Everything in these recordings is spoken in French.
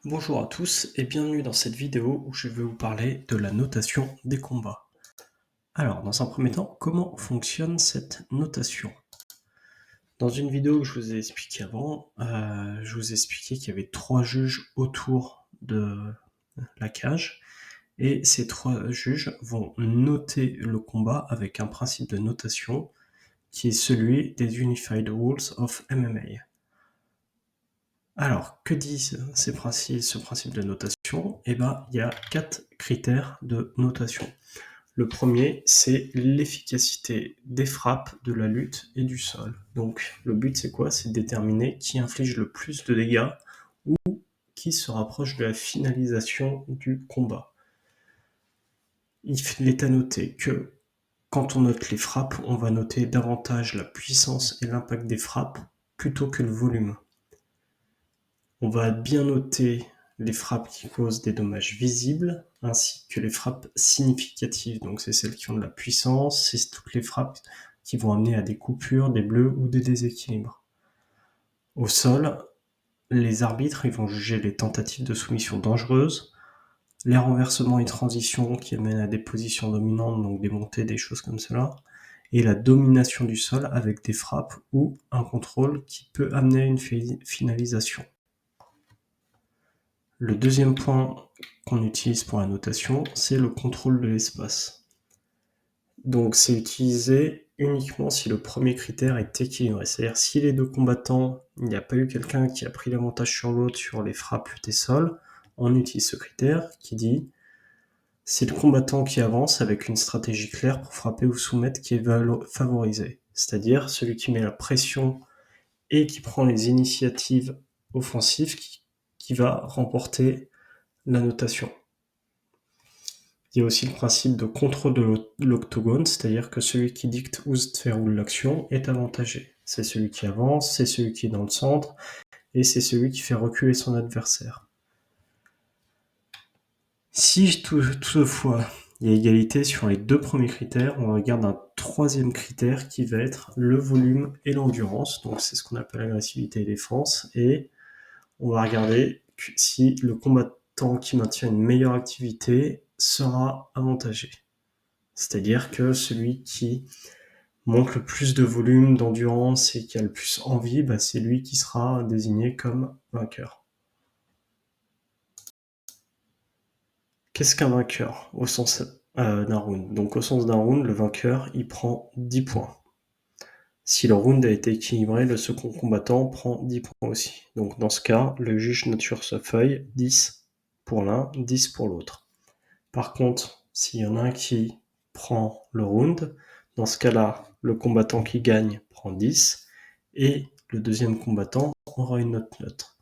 Bonjour à tous et bienvenue dans cette vidéo où je vais vous parler de la notation des combats. Alors, dans un premier temps, comment fonctionne cette notation? Dans une vidéo que je vous ai expliqué avant, je vous ai expliqué qu'il y avait 3 juges autour de la cage et ces 3 juges vont noter le combat avec un principe de notation qui est celui des Unified Rules of MMA. Alors, que dit ce principe de notation? Eh ben, il y a 4 critères de notation. Le premier, c'est l'efficacité des frappes, de la lutte et du sol. Donc, le but, c'est quoi? C'est de déterminer qui inflige le plus de dégâts ou qui se rapproche de la finalisation du combat. Il est à noter que quand on note les frappes, on va noter davantage la puissance et l'impact des frappes plutôt que le volume. On va bien noter les frappes qui causent des dommages visibles, ainsi que les frappes significatives. Donc c'est celles qui ont de la puissance, c'est toutes les frappes qui vont amener à des coupures, des bleus ou des déséquilibres. Au sol, les arbitres ils vont juger les tentatives de soumission dangereuses, les renversements et transitions qui amènent à des positions dominantes, donc des montées, des choses comme cela, et la domination du sol avec des frappes ou un contrôle qui peut amener à une finalisation. Le deuxième point qu'on utilise pour la notation, c'est le contrôle de l'espace. Donc c'est utilisé uniquement si le premier critère est équilibré. C'est-à-dire si les deux combattants, il n'y a pas eu quelqu'un qui a pris l'avantage sur l'autre sur les frappes des sols, on utilise ce critère qui dit c'est le combattant qui avance avec une stratégie claire pour frapper ou soumettre qui est favorisé. C'est-à-dire celui qui met la pression et qui prend les initiatives offensives qui va remporter la notation. Il y a aussi le principe de contrôle de l'octogone, c'est-à-dire que celui qui dicte où se déroule l'action est avantagé. C'est celui qui avance, c'est celui qui est dans le centre, et c'est celui qui fait reculer son adversaire. Si toutefois il y a égalité sur les deux premiers critères, on regarde un troisième critère qui va être le volume et l'endurance, donc c'est ce qu'on appelle l'agressivité et défense, et on va regarder si le combattant qui maintient une meilleure activité sera avantagé. C'est-à-dire que celui qui montre le plus de volume, d'endurance et qui a le plus envie, c'est lui qui sera désigné comme vainqueur. Qu'est-ce qu'un vainqueur au sens d'un round? Donc au sens d'un round, le vainqueur, il prend 10 points. Si le round a été équilibré, le second combattant prend 10 points aussi. Donc dans ce cas, le juge note sur sa feuille 10 pour l'un, 10 pour l'autre. Par contre, s'il y en a un qui prend le round, dans ce cas-là, le combattant qui gagne prend 10 et le deuxième combattant aura une note neutre.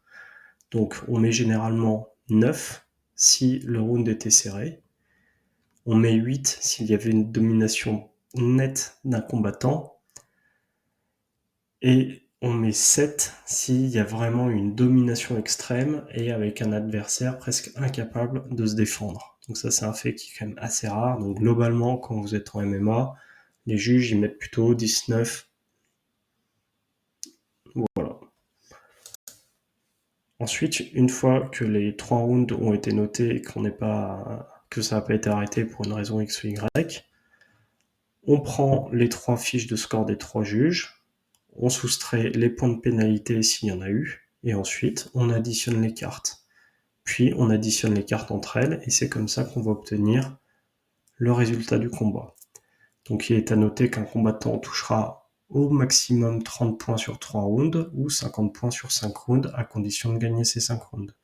Donc on met généralement 9 si le round était serré, on met 8 s'il y avait une domination nette d'un combattant et on met 7 s'il y a vraiment une domination extrême et avec un adversaire presque incapable de se défendre. Donc ça, c'est un fait qui est quand même assez rare. Donc globalement, quand vous êtes en MMA, les juges, ils mettent plutôt 19. Voilà. Ensuite, une fois que les 3 rounds ont été notés et que ça n'a pas été arrêté pour une raison X ou Y, on prend les 3 fiches de score des 3 juges, on soustrait les points de pénalité s'il y en a eu, et ensuite on additionne les cartes. Puis on additionne les cartes entre elles, et c'est comme ça qu'on va obtenir le résultat du combat. Donc il est à noter qu'un combattant touchera au maximum 30 points sur 3 rounds, ou 50 points sur 5 rounds, à condition de gagner ces 5 rounds.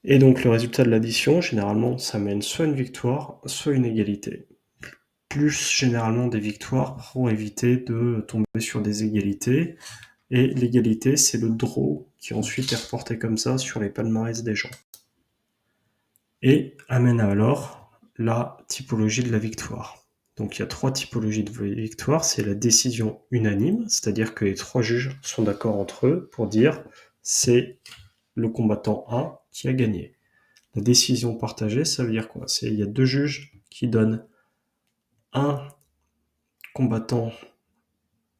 Et donc le résultat de l'addition, généralement, ça mène soit une victoire, soit une égalité. Plus généralement des victoires pour éviter de tomber sur des égalités. Et l'égalité, c'est le draw qui ensuite est reporté comme ça sur les palmarès des gens. Et amène alors la typologie de la victoire. Donc il y a 3 typologies de victoire. C'est la décision unanime, c'est-à-dire que les 3 juges sont d'accord entre eux pour dire c'est le combattant 1 qui a gagné. La décision partagée, ça veut dire quoi? Il y a 2 juges qui donnent un combattant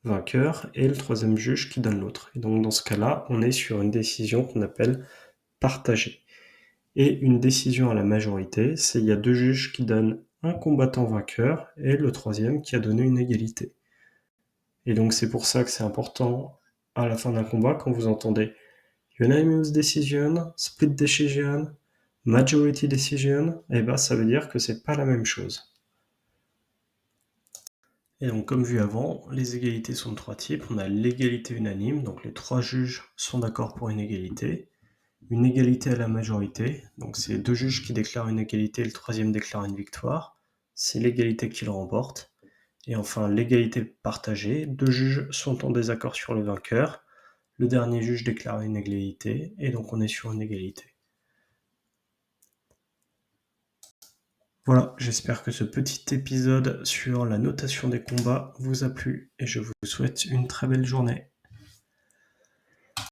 vainqueur et le troisième juge qui donne l'autre. Et donc dans ce cas-là, on est sur une décision qu'on appelle partagée. Et une décision à la majorité, c'est il y a deux juges qui donnent un combattant vainqueur et le troisième qui a donné une égalité. Et donc c'est pour ça que c'est important à la fin d'un combat quand vous entendez unanimous decision, split decision, majority decision, et ben ça veut dire que c'est pas la même chose. Et donc comme vu avant, les égalités sont de trois types. On a l'égalité unanime, donc les trois juges sont d'accord pour une égalité. Une égalité à la majorité, donc c'est deux juges qui déclarent une égalité et le troisième déclare une victoire. C'est l'égalité qui le remporte. Et enfin, l'égalité partagée, deux juges sont en désaccord sur le vainqueur. Le dernier juge déclare une égalité, et donc on est sur une égalité. Voilà, j'espère que ce petit épisode sur la notation des combats vous a plu, et je vous souhaite une très belle journée.